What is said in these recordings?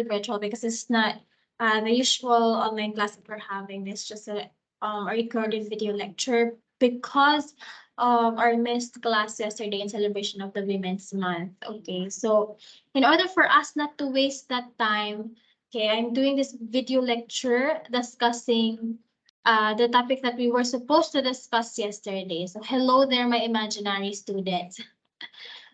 virtual because it's not the usual online class that we're having. It's just a recorded video lecture because of our missed class yesterday in celebration of the Women's Month. Okay, so in order for us not to waste that time, okay, I'm doing this video lecture discussing the topic that we were supposed to discuss yesterday. So hello there, my imaginary students.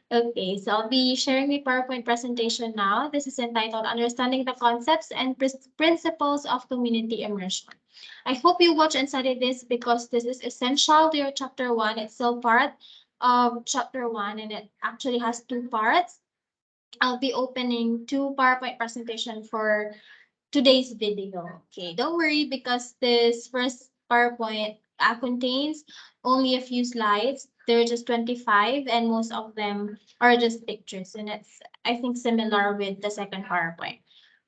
Okay, so I'll be sharing my PowerPoint presentation now. This is entitled Understanding the Concepts and Principles of Community Immersion. I hope you watch and study this because this is essential to your chapter 1. It's still part of chapter 1 and it actually has 2 parts. I'll be opening 2 PowerPoint presentation for today's video. Okay, don't worry because this first PowerPoint contains only a few slides. They're just 25 and most of them are just pictures and it's, I think, similar with the second PowerPoint.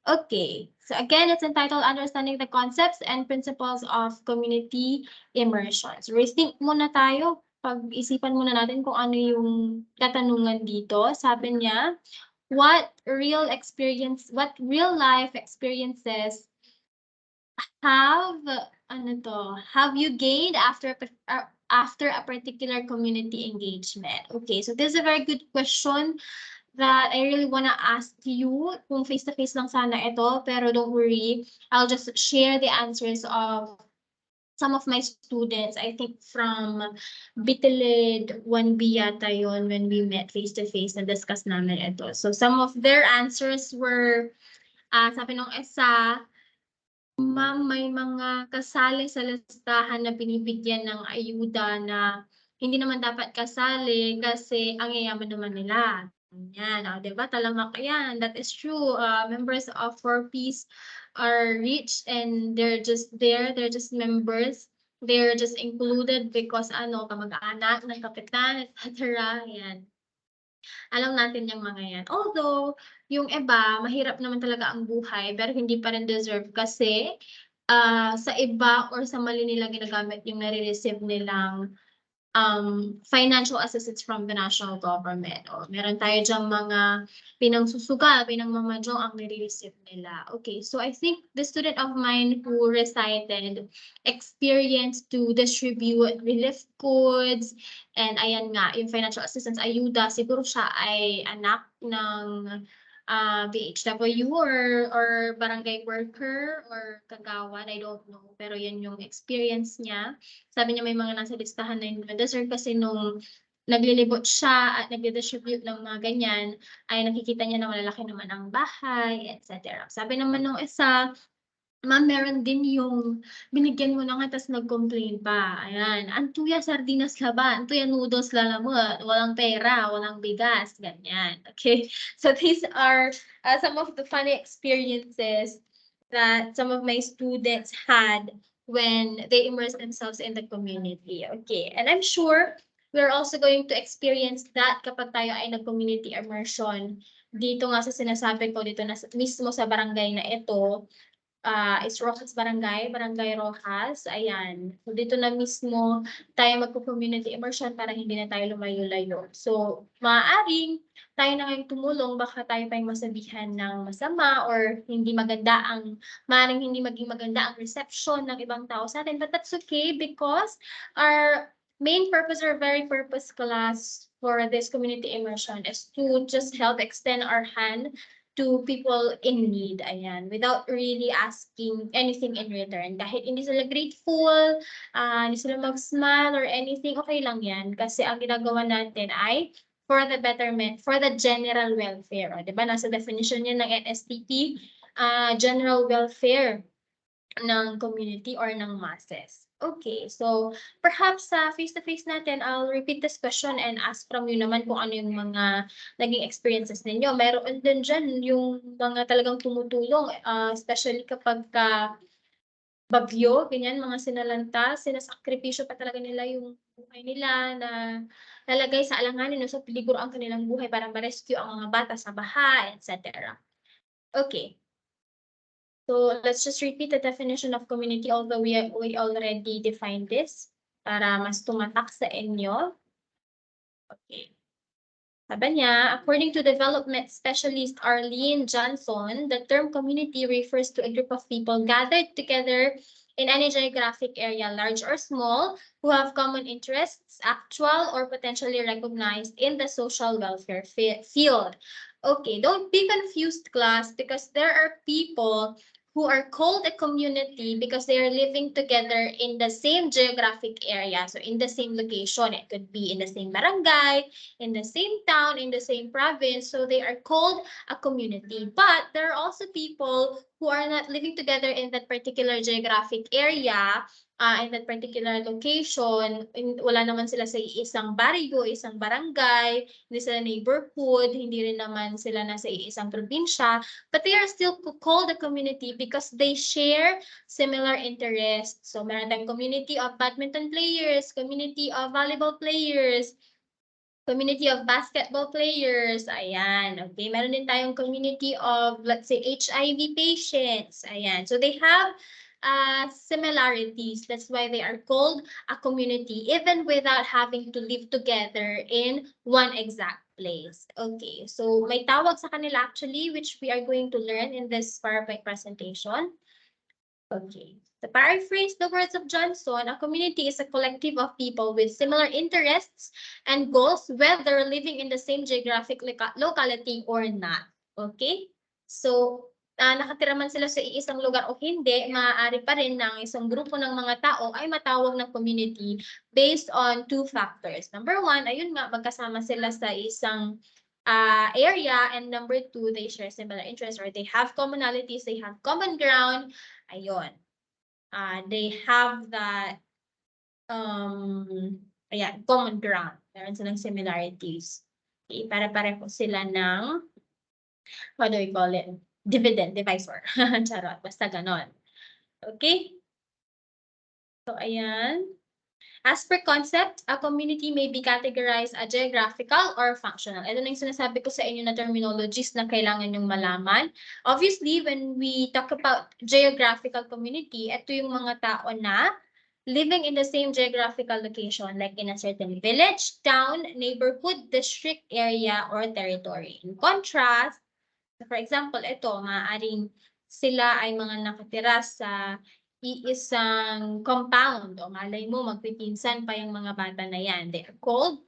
Okay, so again, it's entitled Understanding the Concepts and Principles of Community Immersion. So rethink muna tayo. Pag-isipan muna natin kung ano yung katanungan dito. Sabi niya, what real life experiences have have you gained after a particular community engagement? Okay, so this is a very good question that I really wanna ask you kung face-to-face lang sana ito, pero don't worry, I'll just share the answers of some of my students, I think from Bitilid 1B yata yun when we met face-to-face na discuss namin ito. So some of their answers were, sabi nung isa, ma'am, may mga kasali sa listahan na binibigyan ng ayuda na hindi naman dapat kasali kasi ang yayaman naman nila. Yan, diba? Talamak yan. That is true. Members of 4Ps are rich and they're just there. They're just members. They're just included because kamag-anak ng kapitan, etc. Yan. Alam natin yung mga yan. Although, yung iba, mahirap naman talaga ang buhay, pero hindi pa rin deserve kasi sa iba or sa mali nila ginagamit yung nare-receive nilang financial assistance from the national government. O, meron tayo dyang mga pinangsusugal, pinangmamadyong ang nare-receive nila. Okay, so I think the student of mine who recited experience to distribute relief goods and ayan nga, yung financial assistance, ayuda, siguro siya ay anak ng BHW or barangay worker or kagawad, I don't know. Pero yan yung experience niya. Sabi niya may mga nasa listahan na hindi deserve kasi nung naglilibot siya at nagdi-distribute ng mga ganyan, ay nakikita niya na malalaki naman ang bahay, etc. Sabi naman nung isa, ma'am, meron din yung binigyan mo na nga tapos nag-complain pa. Ayan, antuya sardinas laba, antuya noodles lalamot, walang pera, walang bigas, ganyan. Okay, so these are some of the funny experiences that some of my students had when they immerse themselves in the community. Okay, and I'm sure we're also going to experience that kapag tayo ay nag-community immersion dito nga sa sinasabi ko dito na mismo sa barangay na ito. Is Rojas Barangay, Barangay Rojas, ayan. So dito na mismo tayo magko-community immersion para hindi na tayo lumayo-layo. So maaaring tayo na ngayong tumulong, baka tayo pa yung masabihan ng masama or maaaring hindi maging maganda ang reception ng ibang tao sa atin. But that's okay because our main purpose or very purpose class for this community immersion is to just help extend our hand to people in need, ayan, without really asking anything in return. Kahit hindi sila grateful, hindi sila mag-smile or anything, okay lang yan. Kasi ang ginagawa natin ay for the betterment, for the general welfare. O, diba? Nasa definition niya ng NSTP, general welfare ng community or ng masses. Okay, so perhaps sa face-to-face natin, I'll repeat this question and ask from you naman kung ano yung mga naging experiences ninyo. Meron din dyan yung mga talagang tumutulong, especially kapag bagyo, ganyan, mga sinalanta, sinasakripisyo pa talaga nila yung buhay nila na lalagay sa alanganin o sa peligro ang kanilang buhay para ma-rescue ang mga bata sa baha, etc. Okay. So let's just repeat the definition of community, although we already defined this para mas tumatak sa inyo. Okay. Sabi niya, according to development specialist Arlene Johnson, the term community refers to a group of people gathered together in any geographic area, large or small, who have common interests, actual or potentially recognized in the social welfare field. Okay, don't be confused, class, because there are people who are called a community because they are living together in the same geographic area. So in the same location, it could be in the same barangay, in the same town, in the same province. So they are called a community. But there are also people who are not living together in that particular geographic area, in that particular location. Wala naman sila sa isang barrio, isang barangay, hindi sila neighborhood, hindi rin naman sila nasa isang probinsya. But they are still called a community because they share similar interests. So meron tayong community of badminton players, community of volleyball players, community of basketball players, ayan. Okay, meron din tayong community of, let's say, HIV patients, ayan. So they have similarities. That's why they are called a community, even without having to live together in one exact place. Okay, so may tawag sa kanila actually, which we are going to learn in this PowerPoint presentation. Okay. To paraphrase the words of Johnson, a community is a collective of people with similar interests and goals, whether living in the same geographic locality or not. Okay? So, nakatira man sila sa iisang lugar o hindi, maaari pa rin ng isang grupo ng mga tao ay matawag ng community based on two factors. Number one, ayun nga, magkasama sila sa isang area, and number two, they share similar interests or they have commonalities, they have common ground. Ayun. They have that, ayan, common ground. Meron silang similarities. Okay, para-pareho sila ng, what do we call it? Dividend divisor. Charot, basta ganon. Okay? So, ayan. As per concept, a community may be categorized as geographical or functional. Ito na yung sinasabi ko sa inyo na terminologies na kailangan yung malaman. Obviously, when we talk about geographical community, ito yung mga tao na living in the same geographical location, like in a certain village, town, neighborhood, district, area, or territory. In contrast, for example, ito, maaaring sila ay mga nakatira sa iisang compound o malay mo magpipinsan pa yung mga bata na yan. They are called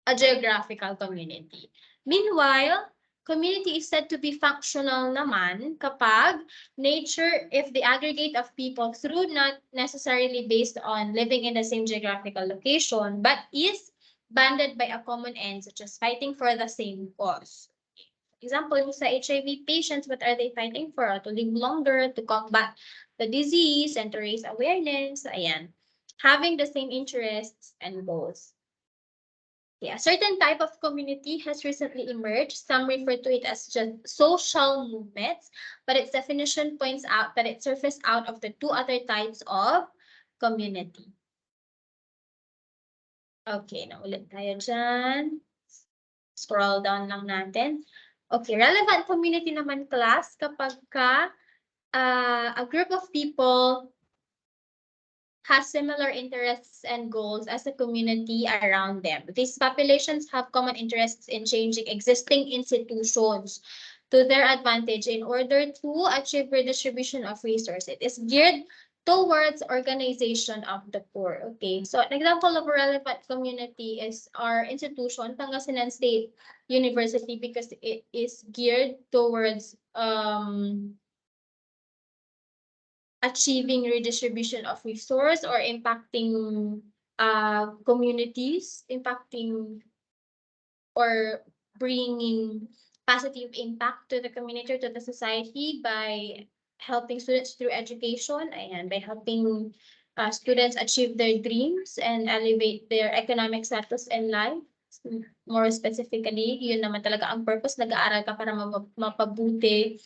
a geographical community. Meanwhile, community is said to be functional naman kapag nature, if the aggregate of people through not necessarily based on living in the same geographical location, but is banded by a common end such as fighting for the same cause. Example, yung sa HIV patients, what are they fighting for? To live longer, to combat the disease, and to raise awareness. Ayan. Having the same interests and goals. Yeah, a certain type of community has recently emerged. Some refer to it as just social movements, but its definition points out that it surfaced out of the two other types of community. Okay, naulit tayo dyan. Scroll down lang natin. Okay, relevant community naman, class, kapag a group of people has similar interests and goals as a community around them. These populations have common interests in changing existing institutions to their advantage in order to achieve redistribution of resources. It is geared towards organization of the poor. Okay, so an example of a relevant community is our institution, Pangasinan State University, because it is geared towards achieving redistribution of resource or impacting communities, impacting or bringing positive impact to the community or to the society by helping students through education and by helping students achieve their dreams and elevate their economic status in life. More specifically, yun naman talaga ang purpose. Nag-aaral ka para mapabuti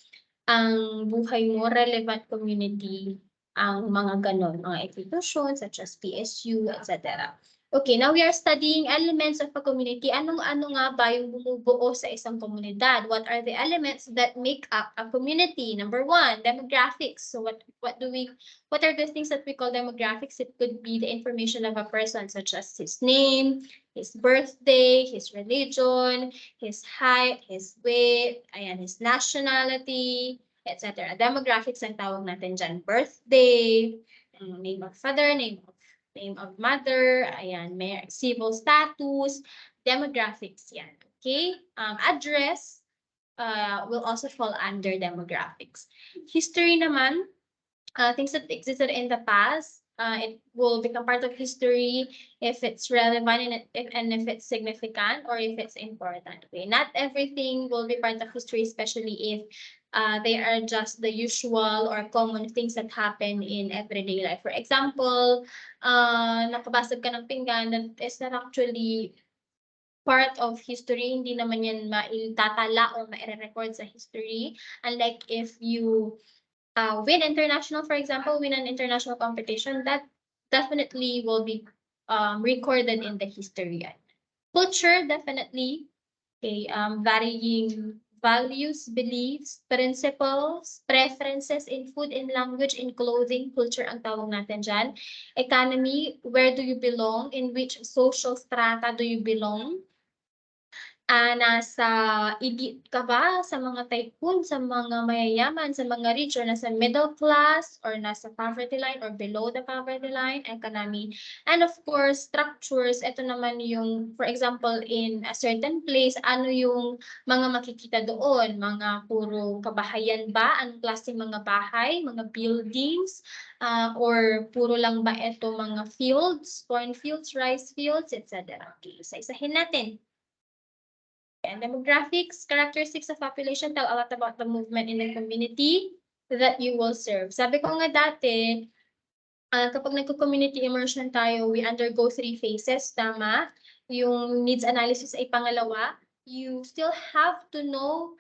ang buhay mo, relevant community, ang mga ganon, mga institutions such as PSU, etc. Okay, now we are studying elements of a community. Ano nga ba yung bumubuo sa isang komunidad? What are the elements that make up a community? Number one, demographics. So what are the things that we call demographics? It could be the information of a person such as his name, his birthday, his religion, his height, his weight, ayan, his nationality, etc. Demographics ang tawag natin dyan. Birthday, name of father, name of mother, ayan, may civil status, demographics yan. Okay? Address will also fall under demographics. History naman, things that existed in the past, it will become part of history if it's relevant and if it's significant or if it's important. Okay, not everything will be part of history, especially if they are just the usual or common things that happen in everyday life. For example, nakabasag ka ng pinggan, that is not actually part of history, hindi naman yan maitatala or ma-record sa history. Unlike if you win international, for example, win an international competition, that definitely will be recorded in the history. Culture, definitely. Okay, varying values, beliefs, principles, preferences in food and language, in clothing, culture ang tawag natin dyan. Economy, where do you belong? In which social strata do you belong? Nasa elite ka ba, sa mga tycoon, sa mga mayayaman, sa mga rich, or nasa middle class, or nasa poverty line, or below the poverty line, economy. And of course, structures, ito naman yung, for example, in a certain place, ano yung mga makikita doon? Mga puro kabahayan ba? Anong klaseng mga bahay, mga buildings, or puro lang ba ito mga fields, corn fields, rice fields, etc. Okay, isa-isahin natin. And demographics, characteristics of population tell a lot about the movement in the community that you will serve. Sabi ko nga dati, kapag nagko-community immersion tayo, we undergo 3 phases, tama? Yung needs analysis ay pangalawa. You still have to know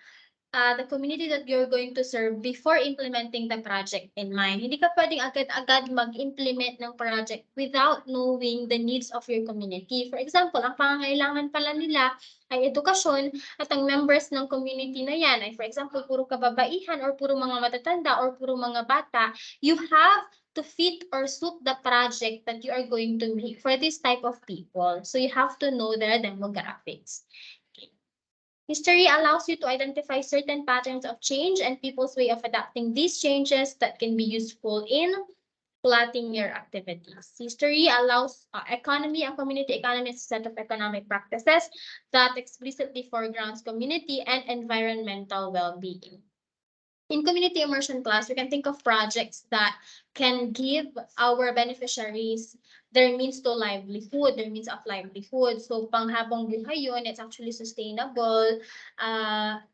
the community that you're going to serve before implementing the project in mind. Hindi ka pwedeng agad-agad mag-implement ng project without knowing the needs of your community. For example, ang pangangailangan pala nila ay edukasyon at ang members ng community na yan ay, for example, puro kababaihan or puro mga matatanda or puro mga bata. You have to fit or suit the project that you are going to make for this type of people. So you have to know their demographics. History allows you to identify certain patterns of change and people's way of adapting these changes that can be useful in plotting your activities. History allows economy, a community economy is a set of economic practices that explicitly foregrounds community and environmental well-being. In community immersion class, we can think of projects that can give our beneficiaries their means to livelihood, their means of livelihood. So, panghabang buhay yun, it's actually sustainable.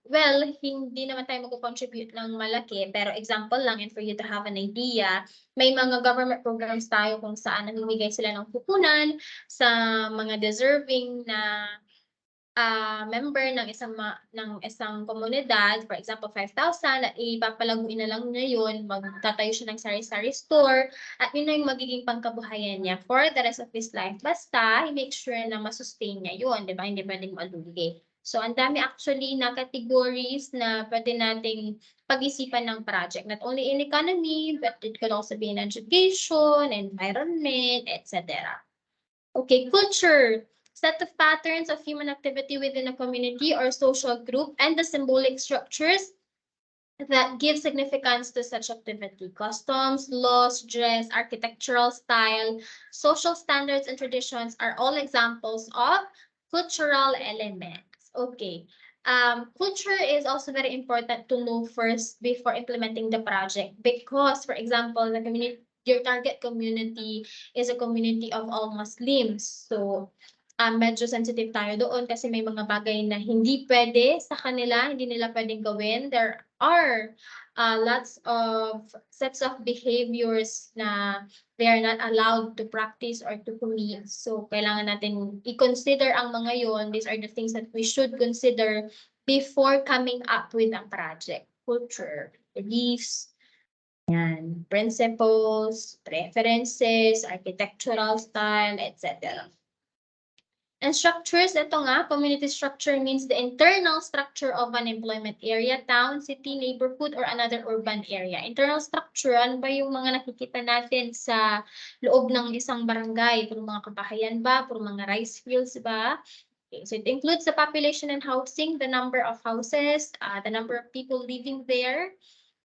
Well, hindi naman tayo mag-contribute ng malaki, pero example lang, and for you to have an idea, may mga government programs tayo kung saan namimigay sila ng pupunan sa mga deserving na member ng isang komunidad, for example, 5,000, at ipapalaguin na lang niya yun, magtatayo siya ng sari-sari store, at yun na yung magiging pangkabuhayan niya for the rest of his life. Basta, i-make sure na masustain niya yun, di ba? Hindi pwedeng malugi. So, ang dami actually na categories na pwede nating pag-isipan ng project. Not only in economy, but it could also be in education, environment, etc. Okay, culture. Set of patterns of human activity within a community or social group and the symbolic structures that give significance to such activity. Customs, laws, dress, architectural style, social standards and traditions are all examples of cultural elements. Okay. Culture is also very important to know first before implementing the project because, for example, your target community is a community of all Muslims. So, medyo sensitive tayo doon kasi may mga bagay na hindi pwede sa kanila, hindi nila pwedeng gawin. There are lots of sets of behaviors na they are not allowed to practice or to commit. So, kailangan natin i-consider ang mga yon. These are the things that we should consider before coming up with a project. Culture, beliefs, yan, principles, preferences, architectural style, etc. And structures, ito nga, community structure means the internal structure of an employment area, town, city, neighborhood, or another urban area. Internal structure, ano ba yung mga nakikita natin sa loob ng isang barangay? Puro mga kabahayan ba? Puro mga rice fields ba? Okay, so it includes the population and housing, the number of houses, the number of people living there,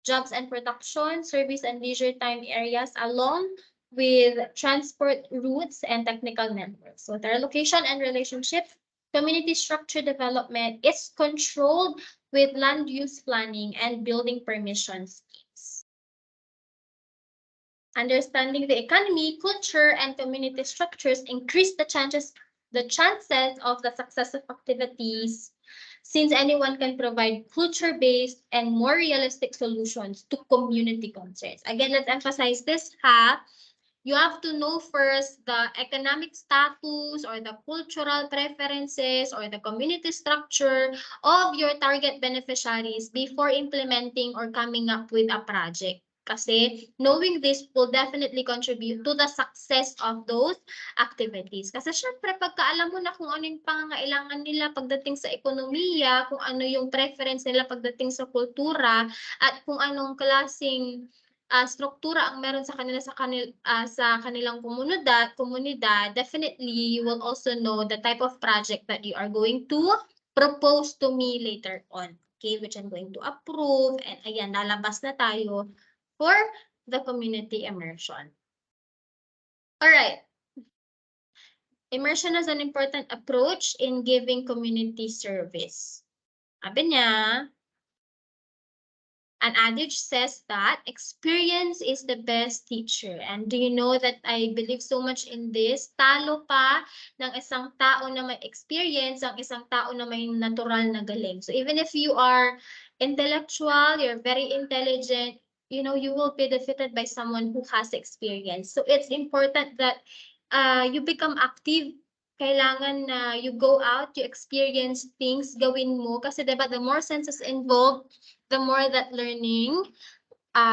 jobs and production, service and leisure time areas, along with transport routes and technical networks. So their location and relationship, community structure development is controlled with land use planning and building permission schemes. Understanding the economy, culture, and community structures increase the chances of the success of activities, since anyone can provide culture-based and more realistic solutions to community concerns. Again, let's emphasize this, ha? You have to know first the economic status or the cultural preferences or the community structure of your target beneficiaries before implementing or coming up with a project. Kasi knowing this will definitely contribute to the success of those activities. Kasi syempre, pagka alam mo na kung ano yung pangangailangan nila pagdating sa ekonomiya, kung ano yung preference nila pagdating sa kultura, at kung anong klaseng struktura ang meron sa kanila sa kanilang komunidad, definitely you will also know the type of project that you are going to propose to me later on. Okay, which I'm going to approve. And ayan, lalabas na tayo for the community immersion. All right. Immersion is an important approach in giving community service. Sabi niya, an adage says that experience is the best teacher. And do you know that I believe so much in this? Talo pa ng isang tao na may experience ang isang tao na may natural na galing. So even if you are intellectual, you're very intelligent, you know, you will be defeated by someone who has experience. So it's important that you become active. Kailangan na you go out, you experience things, gawin mo. Kasi diba, the more senses involved, the more that learning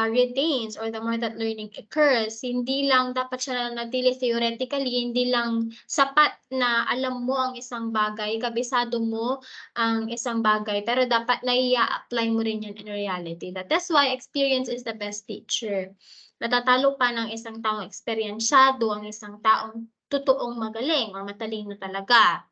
retains or the more that learning occurs. Hindi lang dapat siya nanatili theoretically, hindi lang sapat na alam mo ang isang bagay, kabisado mo ang isang bagay, pero dapat nai-apply mo rin yan in reality. That's why experience is the best teacher. Natatalo pa ng isang taong eksperyensyado ang isang taong totoong magaling or matalino talaga.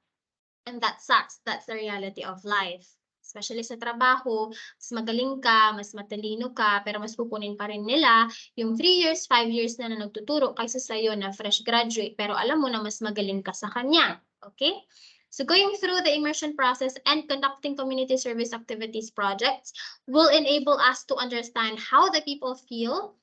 And that sucks. That's the reality of life. Especially sa trabaho, mas magaling ka, mas matalino ka, pero mas kukunin pa rin nila yung 3 years, 5 years na nagtuturo kaysa sa'yo na fresh graduate, pero alam mo na mas magaling ka sa kanya. Okay? So going through the immersion process and conducting community service activities projects will enable us to understand how the people feel,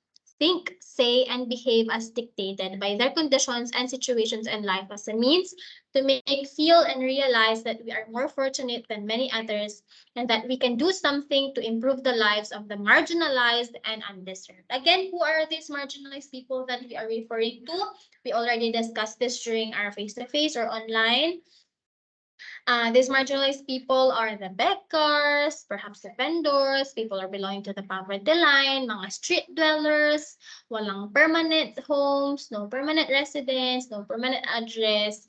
think, say, and behave as dictated by their conditions and situations in life as a means to make feel and realize that we are more fortunate than many others and that we can do something to improve the lives of the marginalized and undeserved. Again, who are these marginalized people that we are referring to? We already discussed this during our face-to-face or online. These marginalized people are the beggars, perhaps the vendors, people are belonging to the poverty line, mga street dwellers, walang permanent homes, no permanent residence, no permanent address.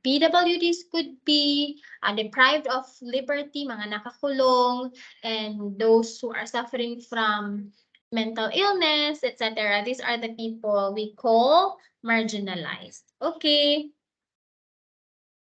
PWDs could be deprived of liberty, mga nakakulong, and those who are suffering from mental illness, etc. These are the people we call marginalized. Okay.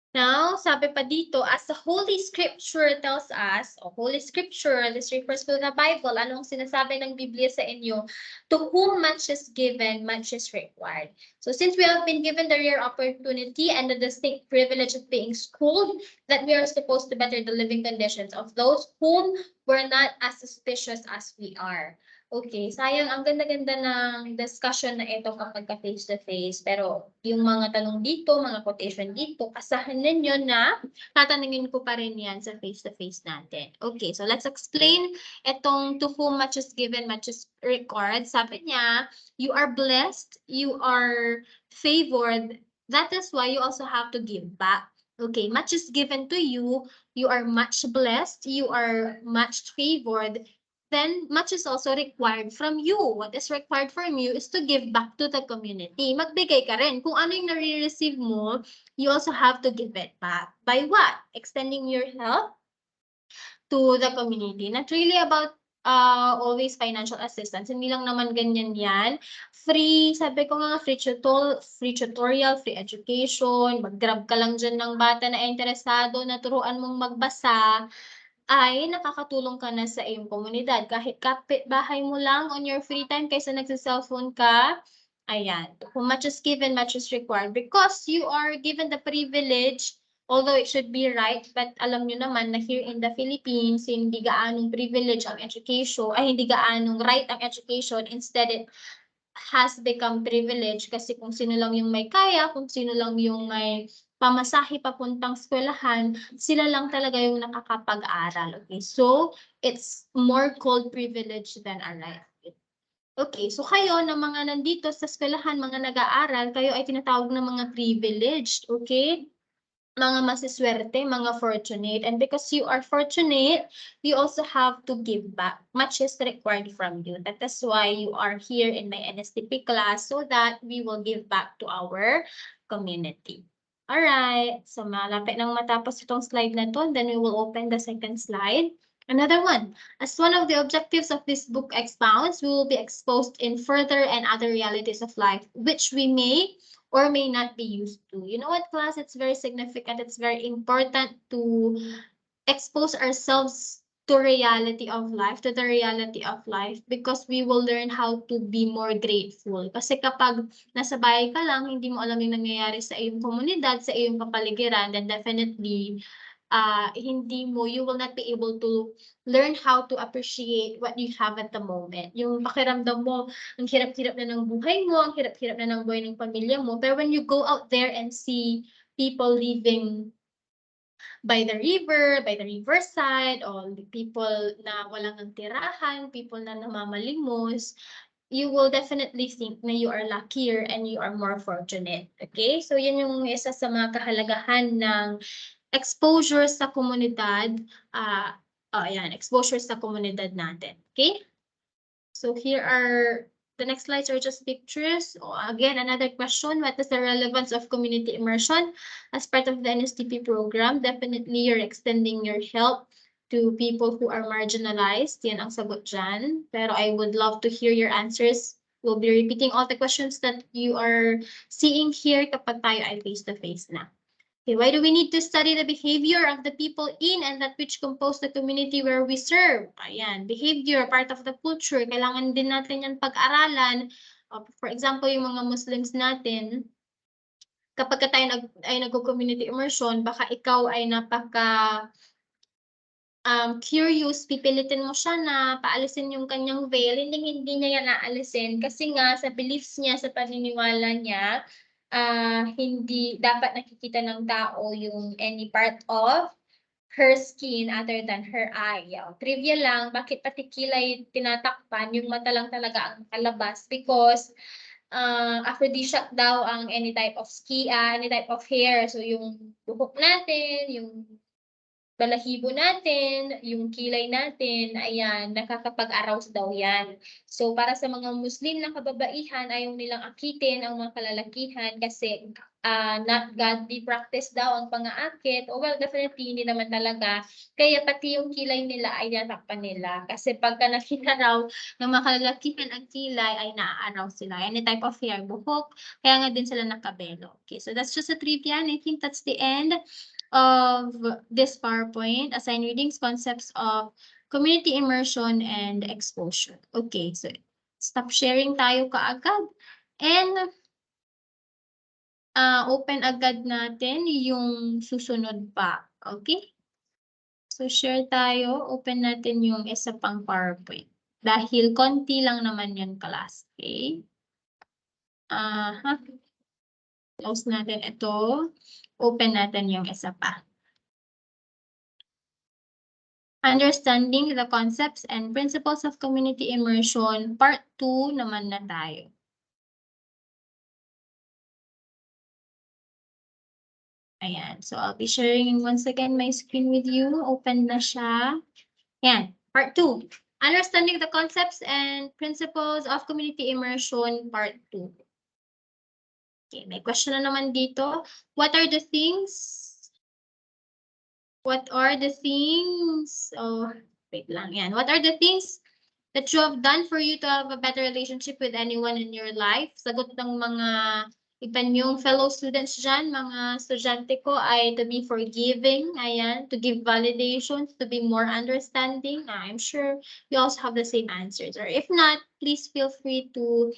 Now, sabi pa dito, as the Holy Scripture tells us, o Holy Scripture, this refers to the Bible, anong sinasabi ng Biblia sa inyo? To whom much is given, much is required. So since we have been given the rare opportunity and the distinct privilege of being schooled, that we are supposed to better the living conditions of those whom were not as suspicious as we are. Okay, sayang ang ganda-ganda ng discussion na ito kapag ka face-to-face. Pero yung mga tanong dito, mga quotation dito, asahan ninyo na tatanungin ko pa rin yan sa face-to-face natin. Okay, so let's explain itong to whom much is given, much is required. Sabi niya, you are blessed, you are favored. That is why you also have to give back. Okay, much is given to you, you are much blessed, you are much favored, then much is also required from you. What is required from you is to give back to the community. Magbigay ka rin. Kung ano yung nare-receive mo, you also have to give it back. By what? Extending your help to the community. Not really about always financial assistance. Hindi lang naman ganyan yan. Free, sabi ko nga, free tutorial, free education, mag-grab ka lang dyan ng bata na interesado, na turuan mong magbasa, ay nakakatulong ka na sa iyong komunidad. Kahit kapitbahay mo lang on your free time kaysa nagsa-cellphone ka, ayan. Kung much is given, much is required. Because you are given the privilege, although it should be right, but alam nyo naman na here in the Philippines, hindi gaanong privilege ang education, ay hindi gaanong right ang education. Instead, it has become privilege kasi kung sino lang yung may kaya, kung sino lang yung may pamasahe papuntang eskwelahan, sila lang talaga yung nakakapag-aral. Okay, so it's more called privilege than a right. Okay, so kayo na mga nandito sa eskwelahan, mga nag-aaral, kayo ay tinatawag na mga privileged. Okay? Mga masiswerte, mga fortunate. And because you are fortunate, you also have to give back. Much is required from you. That is why you are here in my NSTP class so that we will give back to our community. Alright, so malapit nang matapos itong slide na to, then we will open the second slide. Another one, as one of the objectives of this book expounds, we will be exposed in further and other realities of life, which we may or may not be used to. You know what, class? It's very significant. It's very important to expose ourselves to reality of life, to the reality of life, because we will learn how to be more grateful. Kasi kapag nasa bahay ka lang, hindi mo alam yung nangyayari sa iyong komunidad, sa iyong kapaligiran, then definitely hindi mo, you will not be able to learn how to appreciate what you have at the moment. Yung pakiramdam mo, ang hirap-hirap na ng buhay mo, ang hirap-hirap na ng buhay ng pamilya mo. Pero when you go out there and see people living by the river, by the riverside, all the people na walang ang tirahan, people na namamalimos, you will definitely think na you are luckier and you are more fortunate. Okay? So, yun yung isa sa mga kahalagahan ng exposure sa komunidad. Ayan, exposure sa komunidad natin. Okay? So, here are the next slides are just pictures. Again, another question, what is the relevance of community immersion as part of the NSTP program? Definitely, you're extending your help to people who are marginalized. Yan ang sagot dyan. Pero I would love to hear your answers. We'll be repeating all the questions that you are seeing here kapag tayo ay face-to-face na. Okay, why do we need to study the behavior of the people in and that which compose the community where we serve? Ayan, behavior, part of the culture. Kailangan din natin yan pag-aralan. For example, yung mga Muslims natin, kapag tayo nag-community immersion, baka ikaw ay napaka curious, pipilitin mo siya na paalisin yung kanyang veil, hindi niya yan aalisin kasi nga sa beliefs niya, sa paniniwala niya, hindi dapat nakikita ng tao yung any part of her skin other than her eye. Trivia lang, bakit pati kilay tinatakpan, yung mata lang talaga ang kalabas because aphrodisiac daw ang any type of any type of hair. So yung buhok natin, yung balahibo natin, yung kilay natin, ayan, nakakapag-arouse daw yan. So, para sa mga Muslim na kababaihan, ayaw nilang akitin ang mga kalalakihan kasi not godly practice daw ang pang-aakit. Well, definitely, hindi naman talaga. Kaya pati yung kilay nila ay natakpan nila. Kasi pagka nakita raw ng mga kalalakihan ang kilay, ay na-arouse sila. Any type of hair, buhok, kaya nga din sila nakabelo. Okay, so that's just a trivia and I think that's the end of this PowerPoint, assign readings, concepts of community immersion and exposure. Okay, so stop sharing tayo kaagad. And open agad natin yung susunod pa. Okay? So share tayo, open natin yung isa pang PowerPoint. Dahil konti lang naman yun, class. Okay? Close natin ito. Open natin yung isa pa. Understanding the concepts and principles of community immersion, part 2 naman na tayo. Ayan, so I'll be sharing once again my screen with you. Open na siya. Ayan, part 2. Understanding the concepts and principles of community immersion, part 2. Okay, may question na naman dito. What are the things? What are the things? Oh, wait lang yan. What are the things that you have done for you to have a better relationship with anyone in your life? Sagot ng mga iba niyong fellow students dyan, mga estudyante ko, ay to be forgiving, ayan, to give validations, to be more understanding. I'm sure you also have the same answers. Or if not, please feel free to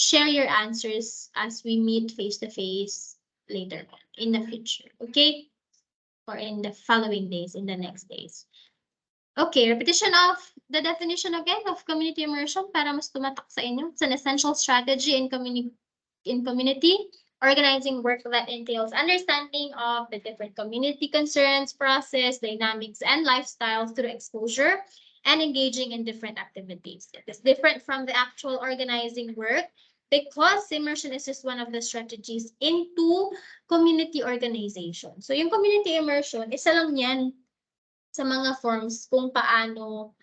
share your answers as we meet face-to-face later on in the future, okay? Or in the following days, in the next days. Okay, repetition of the definition again of community immersion para mas tumatak sa inyo. It's an essential strategy in community organizing work that entails understanding of the different community concerns, process, dynamics, and lifestyles through exposure and engaging in different activities. It is different from the actual organizing work because immersion is just one of the strategies into community organization. So yung community immersion, isa lang yan sa mga forms kung paano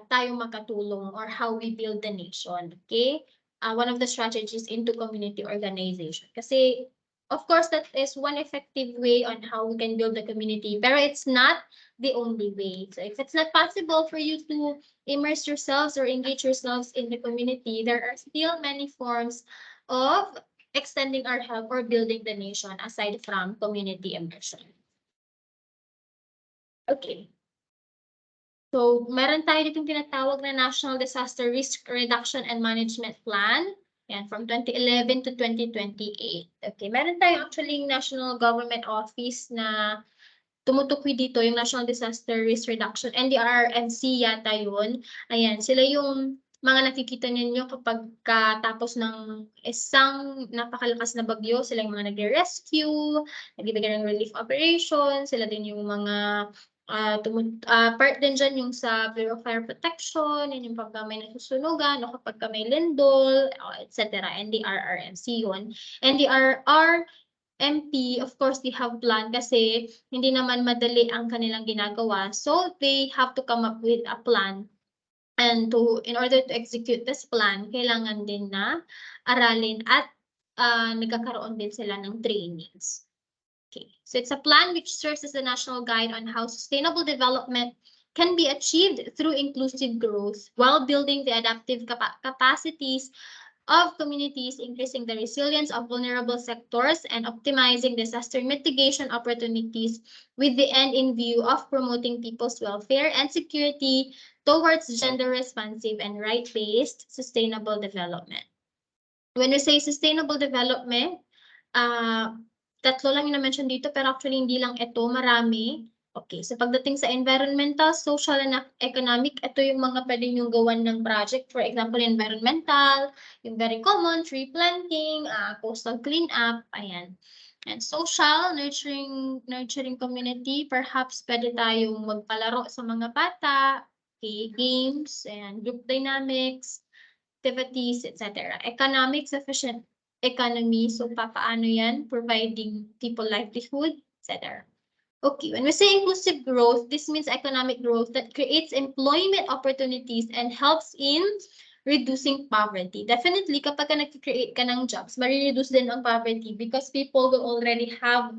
tayo makatulong or how we build the nation. Okay? One of the strategies into community organization. Kasi, of course, that is one effective way on how we can build the community. Pero it's not the only way. So if it's not possible for you to immerse yourselves or engage yourselves in the community, there are still many forms of extending our help or building the nation aside from community immersion. Okay. So, meron tayo ditong tinatawag na National Disaster Risk Reduction and Management Plan. Yan, from 2011 to 2028. Okay, meron tayo actually national government office na tumutukoy dito yung National Disaster Risk Reduction, NDRRMC yata yun. Ayan, sila yung mga nakikita ninyo kapag tapos ng isang napakalakas na bagyo, sila yung mga nagre-rescue, nagbibigay ng relief operation, sila din yung mga part din dyan yung sa Bureau of Fire Protection, yun yung pagka may nasusunugan, o kapag may lindol, etc. NDRRMC yun. NDRR MP, of course, they have plan kasi hindi naman madali ang kanilang ginagawa. So, they have to come up with a plan. And in order to execute this plan, kailangan din na aralin at nagkakaroon din sila ng trainings. Okay, so it's a plan which serves as a national guide on how sustainable development can be achieved through inclusive growth while building the adaptive capacities of communities, increasing the resilience of vulnerable sectors, and optimizing disaster mitigation opportunities with the end in view of promoting people's welfare and security towards gender-responsive and right-based sustainable development. When we say sustainable development, tatlo lang yung na-mention dito, pero actually hindi lang ito, marami. Okay, so pagdating sa environmental, social, and economic, ito yung mga pwede nyo gawan ng project. For example, environmental, yung very common, tree planting, coastal cleanup, ayan. And social, nurturing community, perhaps pwede tayong magpalaro sa mga bata, okay, games, and group dynamics, activities, etc. Economic, sufficient economy. So, paano yan? Providing people livelihood, etc. Okay, when we say inclusive growth, this means economic growth that creates employment opportunities and helps in reducing poverty. Definitely, kapag nag-create ka ng jobs, ma-reduce din ang poverty because people will already have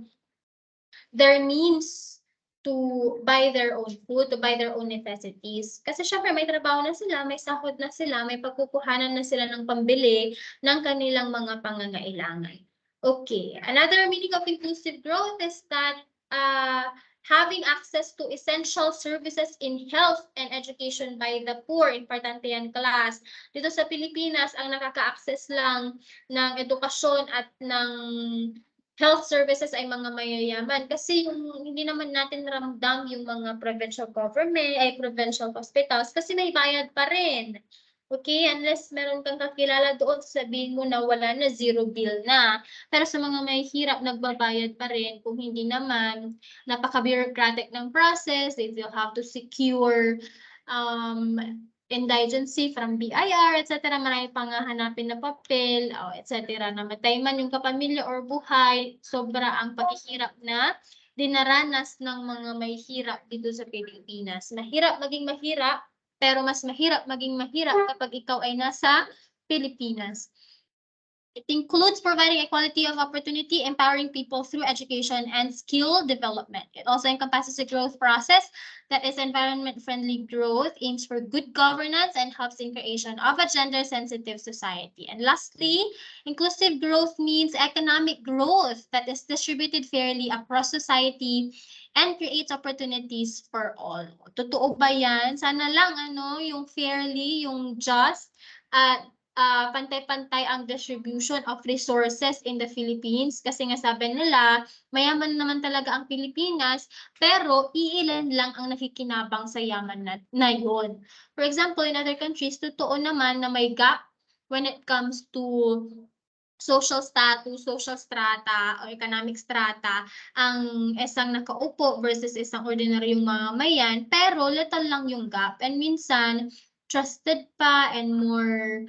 their means to buy their own food, to buy their own necessities. Kasi syempre may trabaho na sila, may sahod na sila, may pagkukuhanan na sila ng pambili ng kanilang mga pangangailangan. Okay, another meaning of inclusive growth is that having access to essential services in health and education by the poor, importante yan class. Dito sa Pilipinas, ang nakaka-access lang ng edukasyon at ng health services ay mga mayayaman kasi yung hindi naman natin ramdam yung mga provincial government ay provincial hospitals kasi may bayad pa rin. Okay, unless meron kang kakilala doon, sabihin mo na wala na, zero bill na. Pero sa mga may hirap, nagbabayad pa rin. Kung hindi naman, napaka-bureaucratic ng process, they will have to secure indigency from BIR, etc. Marami pang hanapin na papel, etc. Namatay man yung kapamilya or buhay, sobra ang paghihirap na dinaranas ng mga may hirap dito sa Pilipinas. Mahirap maging mahirap Pero mas mahirap maging mahirap kapag ikaw ay nasa Pilipinas. It includes providing equality of opportunity, empowering people through education and skill development. It also encompasses a growth process that is environment-friendly growth, aims for good governance, and helps in creation of a gender-sensitive society. And lastly, inclusive growth means economic growth that is distributed fairly across society and creates opportunities for all. Totoo ba yan? Sana lang yung fairly, yung just, at pantay-pantay ang distribution of resources in the Philippines kasi nga sabi nila, mayaman naman talaga ang Pilipinas, pero iilan lang ang nakikinabang sa yaman na yun. For example, in other countries, totoo naman na may gap when it comes to social status, social strata, or economic strata, ang isang nakaupo versus isang ordinaryong mamamayan, pero little lang yung gap. And minsan, trusted pa and more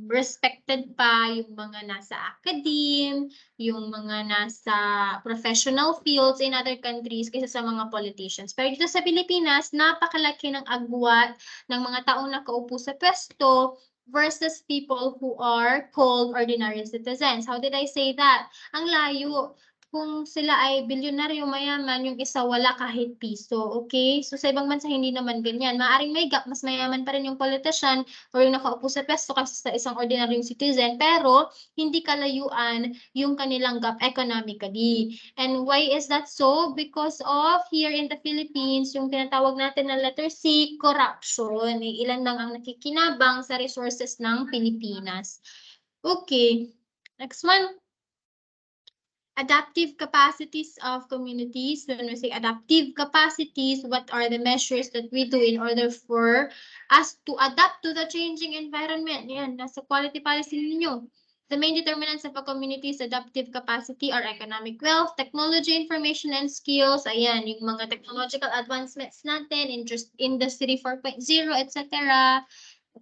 respected pa yung mga nasa academe, yung mga nasa professional fields in other countries kaysa sa mga politicians. Pero dito sa Pilipinas, napakalaki ng agwat ng mga taong nakaupo sa pwesto versus people who are called ordinary citizens. How did I say that? Ang layo. Kung sila ay bilyonaryo mayaman, yung isa wala kahit piso, okay? So sa ibang bansa hindi naman ganyan. Maaring may gap, mas mayaman pa rin yung politician or yung nakaupo sa pwesto kasi sa isang ordinaryong citizen, pero hindi kalayuan yung kanilang gap economically. And why is that so? Because of here in the Philippines, yung tinatawag natin na letter C, corruption. Ilan lang ang nakikinabang sa resources ng Pilipinas. Okay, next one. Adaptive capacities of communities. When we say adaptive capacities, what are the measures that we do in order for us to adapt to the changing environment? Yan, nasa quality policy ninyo. The main determinants of a community's adaptive capacity are economic wealth, technology, information, and skills. Ayan, yung mga technological advancements natin, Industry 4.0, etc.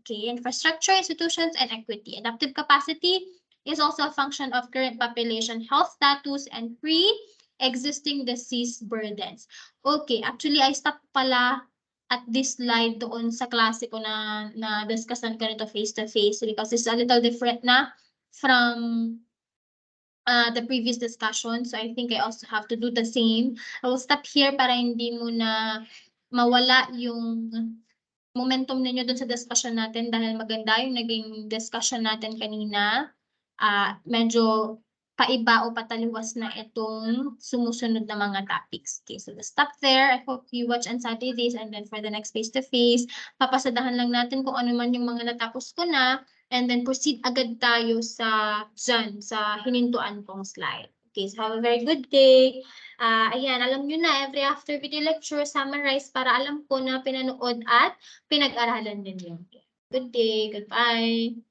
Okay, infrastructure, institutions, and equity. Adaptive capacity is also a function of current population health status and pre-existing disease burdens. Okay, actually, I stopped pala at this slide doon sa klase ko na discussan ko nito face-to-face because it's a little different na from the previous discussion. So I think I also have to do the same. I will stop here para hindi mo na mawala yung momentum ninyo dun sa discussion natin dahil maganda yung naging discussion natin kanina. Medyo paiba o pataliwas na itong sumusunod na mga topics. Okay, so let's stop there. I hope you watch and study this, and then for the next face-to-face, papasadahan lang natin kung ano man yung mga natapos ko na, and then proceed agad tayo sa hinintuan kong slide. Okay, so have a very good day. Ayan, alam nyo na, every after video lecture, summarize para alam ko na pinanood at pinag-aralan din yun. Good day, goodbye.